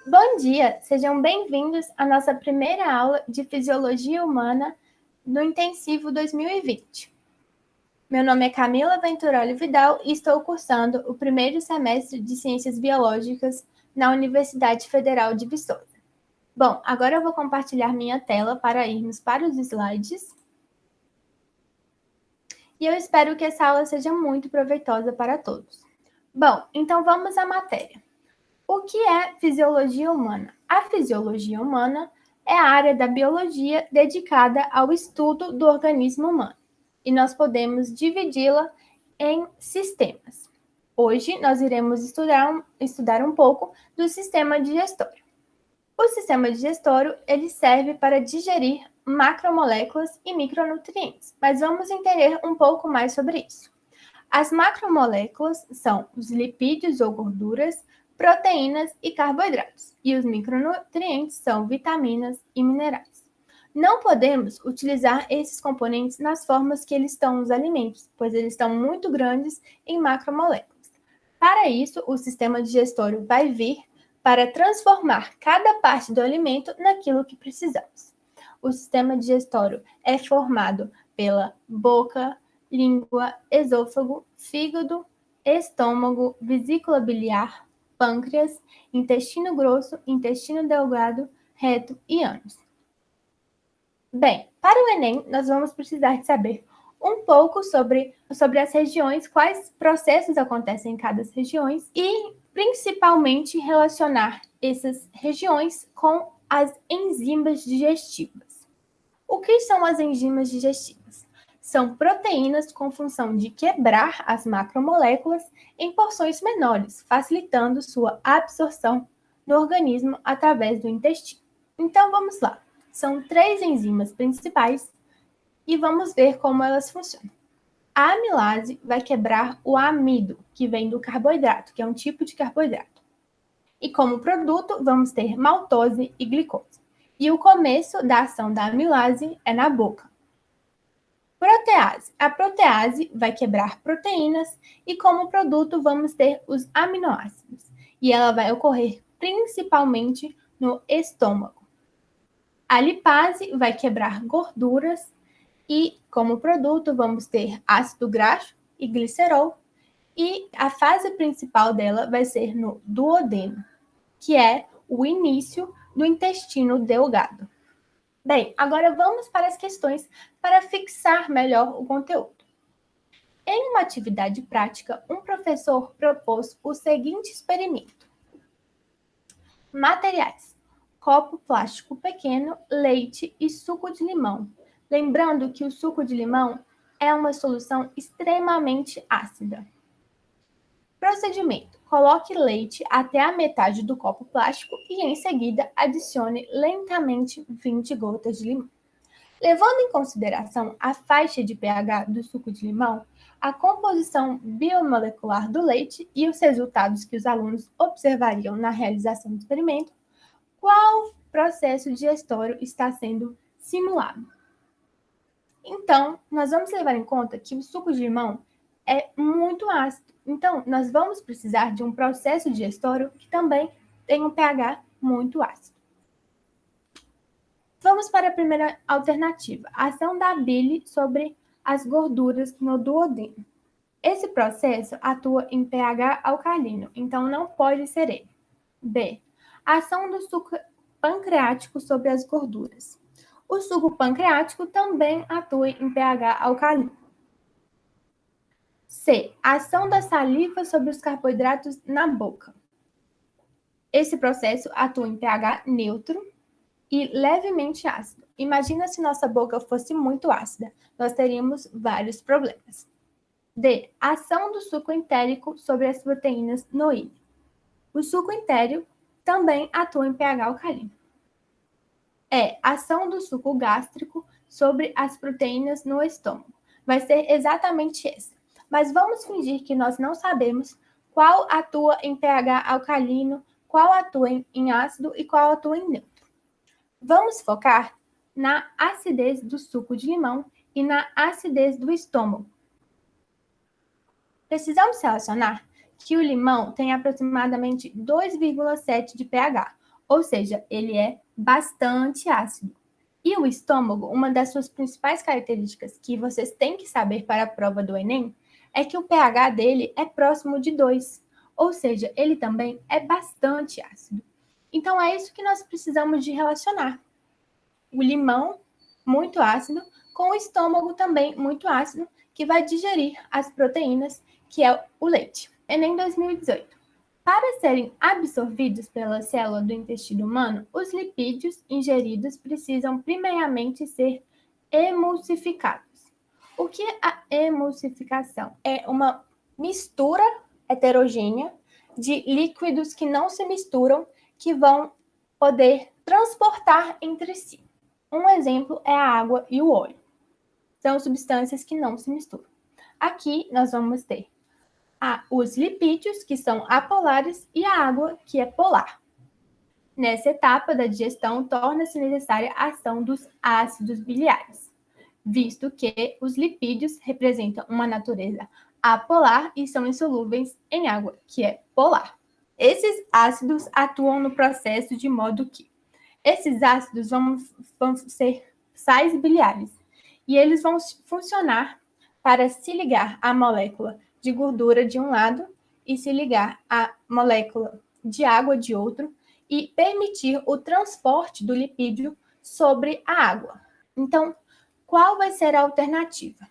Bom dia, sejam bem-vindos à nossa primeira aula de Fisiologia Humana no Intensivo 2020. Meu nome é Camila Venturoli Vidal e estou cursando o primeiro semestre de Ciências Biológicas na Universidade Federal de Viçosa. Bom, agora eu vou compartilhar minha tela para irmos para os slides. E eu espero que essa aula seja muito proveitosa para todos. Bom, então vamos à matéria. O que é fisiologia humana? A fisiologia humana é a área da biologia dedicada ao estudo do organismo humano. E nós podemos dividi-la em sistemas. Hoje nós iremos estudar um pouco do sistema digestório. O sistema digestório ele serve para digerir macromoléculas e micronutrientes, mas vamos entender um pouco mais sobre isso. As macromoléculas são os lipídios ou gorduras, proteínas e carboidratos, e os micronutrientes são vitaminas e minerais. Não podemos utilizar esses componentes nas formas que eles estão nos alimentos, pois eles estão muito grandes em macromoléculas. Para isso, o sistema digestório vai vir para transformar cada parte do alimento naquilo que precisamos. O sistema digestório é formado pela boca, língua, esôfago, fígado, estômago, vesícula biliar, pâncreas, intestino grosso, intestino delgado, reto e ânus. Bem, para o Enem, nós vamos precisar de saber um pouco sobre as regiões, quais processos acontecem em cada região e, principalmente, relacionar essas regiões com as enzimas digestivas. O que são as enzimas digestivas? São proteínas com função de quebrar as macromoléculas em porções menores, facilitando sua absorção no organismo através do intestino. Então, vamos lá. São 3 enzimas principais e vamos ver como elas funcionam. A amilase vai quebrar o amido, que vem do carboidrato, que é um tipo de carboidrato. E como produto, vamos ter maltose e glicose. E o começo da ação da amilase é na boca. Protease. A protease vai quebrar proteínas e como produto vamos ter os aminoácidos. E ela vai ocorrer principalmente no estômago. A lipase vai quebrar gorduras e como produto vamos ter ácido graxo e glicerol. E a fase principal dela vai ser no duodeno, que é o início do intestino delgado. Bem, agora vamos para as questões para fixar melhor o conteúdo. Em uma atividade prática, um professor propôs o seguinte experimento. Materiais: copo plástico pequeno, leite e suco de limão. Lembrando que o suco de limão é uma solução extremamente ácida. Procedimento: coloque leite até a metade do copo plástico e, em seguida, adicione lentamente 20 gotas de limão. Levando em consideração a faixa de pH do suco de limão, a composição biomolecular do leite e os resultados que os alunos observariam na realização do experimento, qual processo digestório está sendo simulado? Então, nós vamos levar em conta que o suco de limão é muito ácido. Então, nós vamos precisar de um processo digestório que também tem um pH muito ácido. Vamos para a primeira alternativa, a ação da bile sobre as gorduras no duodeno. Esse processo atua em pH alcalino, então não pode ser ele. B. A ação do suco pancreático sobre as gorduras. O suco pancreático também atua em pH alcalino. C. A ação da saliva sobre os carboidratos na boca. Esse processo atua em pH neutro e levemente ácido. Imagina se nossa boca fosse muito ácida. Nós teríamos vários problemas. D. A ação do suco entérico sobre as proteínas no íleo. O suco entérico também atua em pH alcalino. E. A ação do suco gástrico sobre as proteínas no estômago. Vai ser exatamente essa. Mas vamos fingir que nós não sabemos qual atua em pH alcalino, qual atua em ácido e qual atua em neutro. Vamos focar na acidez do suco de limão e na acidez do estômago. Precisamos relacionar que o limão tem aproximadamente 2,7 de pH, ou seja, ele é bastante ácido. E o estômago, uma das suas principais características que vocês têm que saber para a prova do Enem, é que o pH dele é próximo de 2, ou seja, ele também é bastante ácido. Então, é isso que nós precisamos de relacionar. O limão, muito ácido, com o estômago também muito ácido, que vai digerir as proteínas, que é o leite. Enem 2018. Para serem absorvidos pela célula do intestino humano, os lipídios ingeridos precisam primeiramente ser emulsificados. O que é a emulsificação? É uma mistura heterogênea de líquidos que não se misturam, que vão poder transportar entre si. Um exemplo é a água e o óleo. São substâncias que não se misturam. Aqui nós vamos ter os lipídios, que são apolares, e a água, que é polar. Nessa etapa da digestão, torna-se necessária a ação dos ácidos biliares, visto que os lipídios representam uma natureza apolar e são insolúveis em água, que é polar. Esses ácidos atuam no processo de modo que esses ácidos vão ser sais biliares e eles vão funcionar para se ligar à molécula de gordura de um lado e se ligar à molécula de água de outro e permitir o transporte do lipídio sobre a água. Então, qual vai ser a alternativa?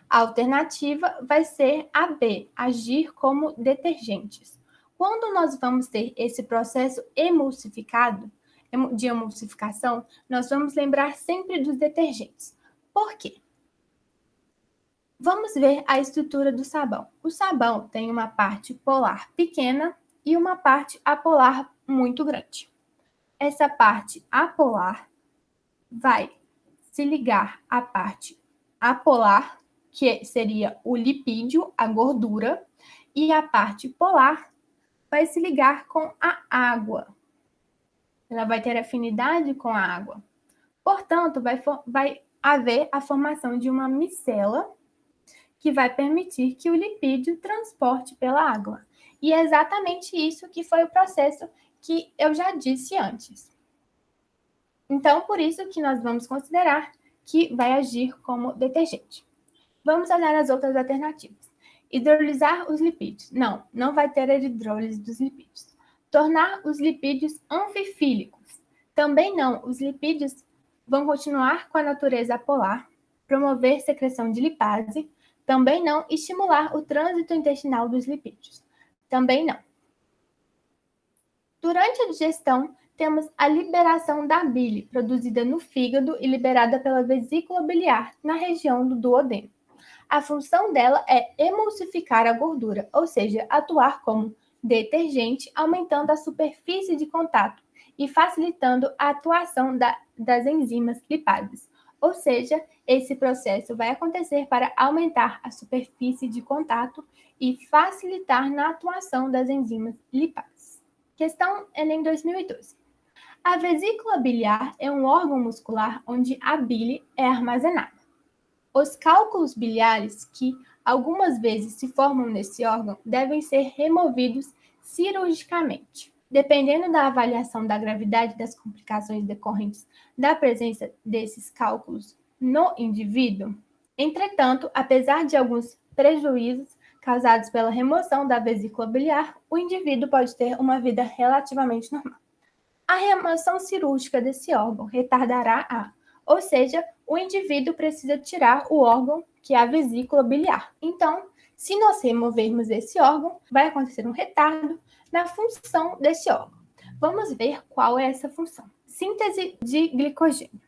A alternativa vai ser a B, agir como detergentes. Quando nós vamos ter esse processo emulsificado, de emulsificação, nós vamos lembrar sempre dos detergentes. Por quê? Vamos ver a estrutura do sabão. O sabão tem uma parte polar pequena e uma parte apolar muito grande. Essa parte apolar vai se ligar à parte apolar, que seria o lipídio, a gordura, e a parte polar vai se ligar com a água. Ela vai ter afinidade com a água. Portanto, vai haver a formação de uma micela que vai permitir que o lipídio transporte pela água. E é exatamente isso que foi o processo que eu já disse antes. Então, por isso que nós vamos considerar que vai agir como detergente. Vamos olhar as outras alternativas. Hidrolisar os lipídios. Não vai ter a hidrólise dos lipídios. Tornar os lipídios anfifílicos. Também não. Os lipídios vão continuar com a natureza polar. Promover secreção de lipase. Também não. Estimular o trânsito intestinal dos lipídios. Também não. Durante a digestão, temos a liberação da bile, produzida no fígado e liberada pela vesícula biliar, na região do duodeno. A função dela é emulsificar a gordura, ou seja, atuar como detergente, aumentando a superfície de contato e facilitando a atuação das enzimas lipases. Ou seja, esse processo vai acontecer para aumentar a superfície de contato e facilitar na atuação das enzimas lipases. Questão Enem 2012. A vesícula biliar é um órgão muscular onde a bile é armazenada. Os cálculos biliares que algumas vezes se formam nesse órgão devem ser removidos cirurgicamente. Dependendo da avaliação da gravidade das complicações decorrentes da presença desses cálculos no indivíduo, entretanto, apesar de alguns prejuízos causados pela remoção da vesícula biliar, o indivíduo pode ter uma vida relativamente normal. A remoção cirúrgica desse órgão retardará ou seja, o indivíduo precisa tirar o órgão, que é a vesícula biliar. Então, se nós removermos esse órgão, vai acontecer um retardo na função desse órgão. Vamos ver qual é essa função. Síntese de glicogênio.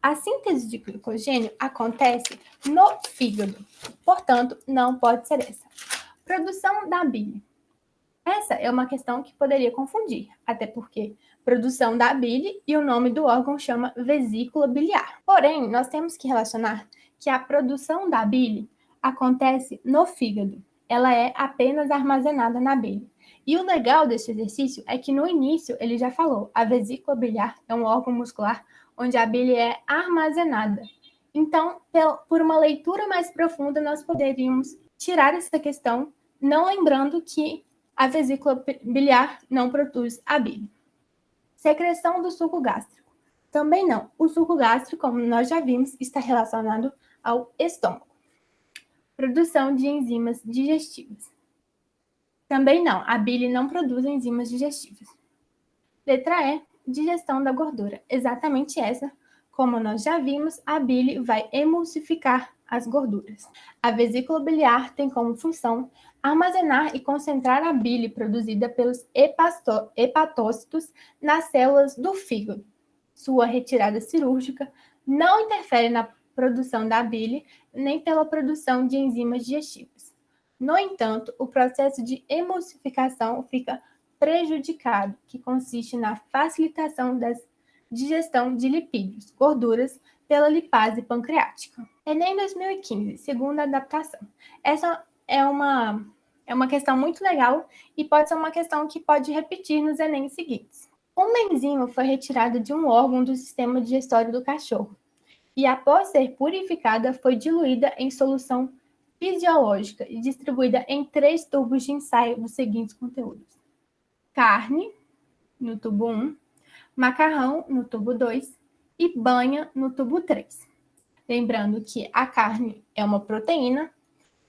A síntese de glicogênio acontece no fígado, portanto, não pode ser essa. Produção da bile. Essa é uma questão que poderia confundir, até porque produção da bile e o nome do órgão chama vesícula biliar. Porém, nós temos que relacionar que a produção da bile acontece no fígado. Ela é apenas armazenada na bile. E o legal desse exercício é que no início ele já falou, a vesícula biliar é um órgão muscular onde a bile é armazenada. Então, por uma leitura mais profunda, nós poderíamos tirar essa questão, não lembrando que a vesícula biliar não produz a bile. Secreção do suco gástrico. Também não. O suco gástrico, como nós já vimos, está relacionado ao estômago. Produção de enzimas digestivas. Também não. A bile não produz enzimas digestivas. Letra E, digestão da gordura. Exatamente essa. Como nós já vimos, a bile vai emulsificar as gorduras. A vesícula biliar tem como função armazenar e concentrar a bile produzida pelos hepatócitos nas células do fígado. Sua retirada cirúrgica não interfere na produção da bile nem pela produção de enzimas digestivas. No entanto, o processo de emulsificação fica prejudicado, que consiste na facilitação da digestão de lipídios, gorduras, pela lipase pancreática. Enem 2015, segunda adaptação. Essa é uma questão muito legal e pode ser uma questão que pode repetir nos Enem seguintes. Uma enzima foi retirada de um órgão do sistema digestório do cachorro e, após ser purificada, foi diluída em solução fisiológica e distribuída em 3 tubos de ensaio dos seguintes conteúdos: carne, no tubo 1, macarrão, no tubo 2 e banha, no tubo 3. Lembrando que a carne é uma proteína,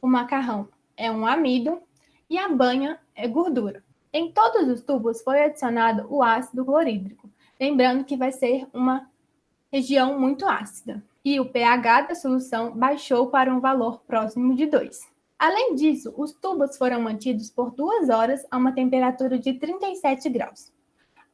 o macarrão é um amido e a banha é gordura. Em todos os tubos foi adicionado o ácido clorídrico, lembrando que vai ser uma região muito ácida. E o pH da solução baixou para um valor próximo de 2. Além disso, os tubos foram mantidos por 2 horas a uma temperatura de 37 graus.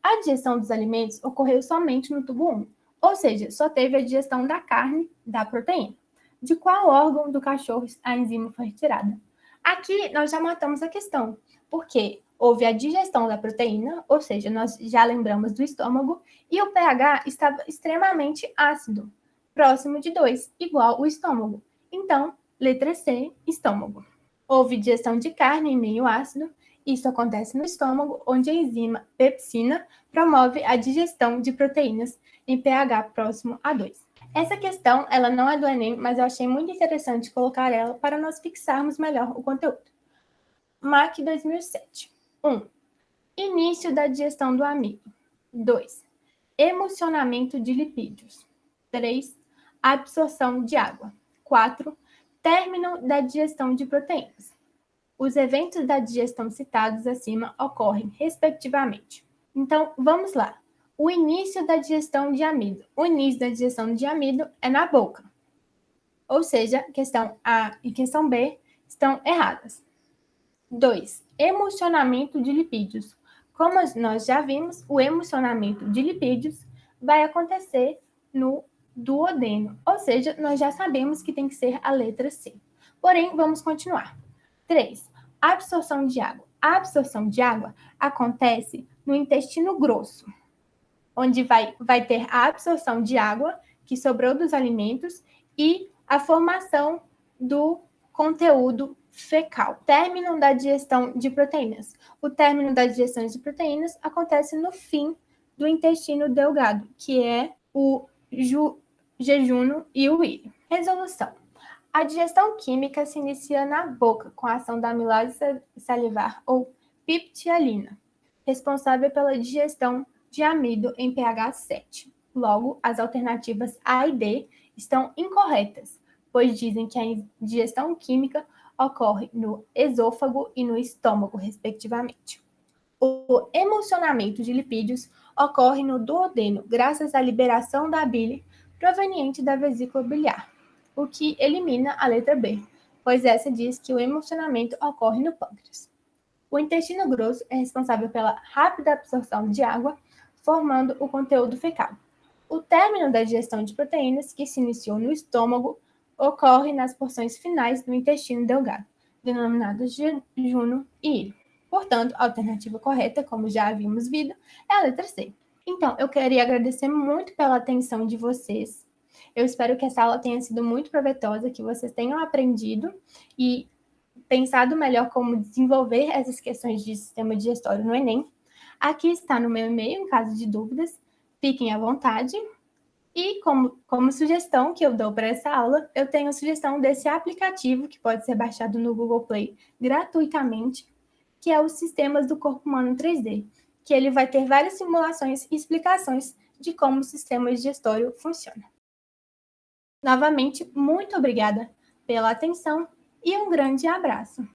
A digestão dos alimentos ocorreu somente no tubo 1, ou seja, só teve a digestão da carne, da proteína. De qual órgão do cachorro a enzima foi retirada? Aqui nós já matamos a questão, porque houve a digestão da proteína, ou seja, nós já lembramos do estômago, e o pH estava extremamente ácido, próximo de 2, igual o estômago. Então, letra C, estômago. Houve digestão de carne em meio ácido. Isso acontece no estômago, onde a enzima pepsina promove a digestão de proteínas em pH próximo a 2. Essa questão, ela não é do Enem, mas eu achei muito interessante colocar ela para nós fixarmos melhor o conteúdo. MAC 2007. 1. Início da digestão do amido. 2. Emulsionamento de lipídios. 3. Absorção de água. 4. Término da digestão de proteínas. Os eventos da digestão citados acima ocorrem, respectivamente. Então, vamos lá. O início da digestão de amido. O início da digestão de amido é na boca. Ou seja, questão A e questão B estão erradas. 2. Emulsionamento de lipídios. Como nós já vimos, o emulsionamento de lipídios vai acontecer no duodeno. Ou seja, nós já sabemos que tem que ser a letra C. Porém, vamos continuar. 3. Absorção de água. A absorção de água acontece no intestino grosso, onde vai ter a absorção de água que sobrou dos alimentos e a formação do conteúdo fecal. Término da digestão de proteínas. O término da digestão de proteínas acontece no fim do intestino delgado, que é o jejum e o íleo. Resolução. A digestão química se inicia na boca com a ação da amilase salivar ou peptialina, responsável pela digestão de amido em pH 7. Logo, as alternativas A e D estão incorretas, pois dizem que a digestão química ocorre no esôfago e no estômago, respectivamente. O emulsionamento de lipídios ocorre no duodeno, graças à liberação da bile proveniente da vesícula biliar, o que elimina a letra B, pois essa diz que o emulsionamento ocorre no pâncreas. O intestino grosso é responsável pela rápida absorção de água, formando o conteúdo fecal. O término da digestão de proteínas, que se iniciou no estômago, ocorre nas porções finais do intestino delgado, denominadas jejum e íleo. Portanto, a alternativa correta, como já havíamos visto, é a letra C. Então, eu queria agradecer muito pela atenção de vocês. Eu espero que essa aula tenha sido muito proveitosa, que vocês tenham aprendido e pensado melhor como desenvolver essas questões de sistema digestório no Enem. Aqui está no meu e-mail, em caso de dúvidas, fiquem à vontade. E como sugestão que eu dou para essa aula, eu tenho a sugestão desse aplicativo que pode ser baixado no Google Play gratuitamente, que é os Sistemas do Corpo Humano 3D, que ele vai ter várias simulações e explicações de como o sistema digestório funciona. Novamente, muito obrigada pela atenção e um grande abraço!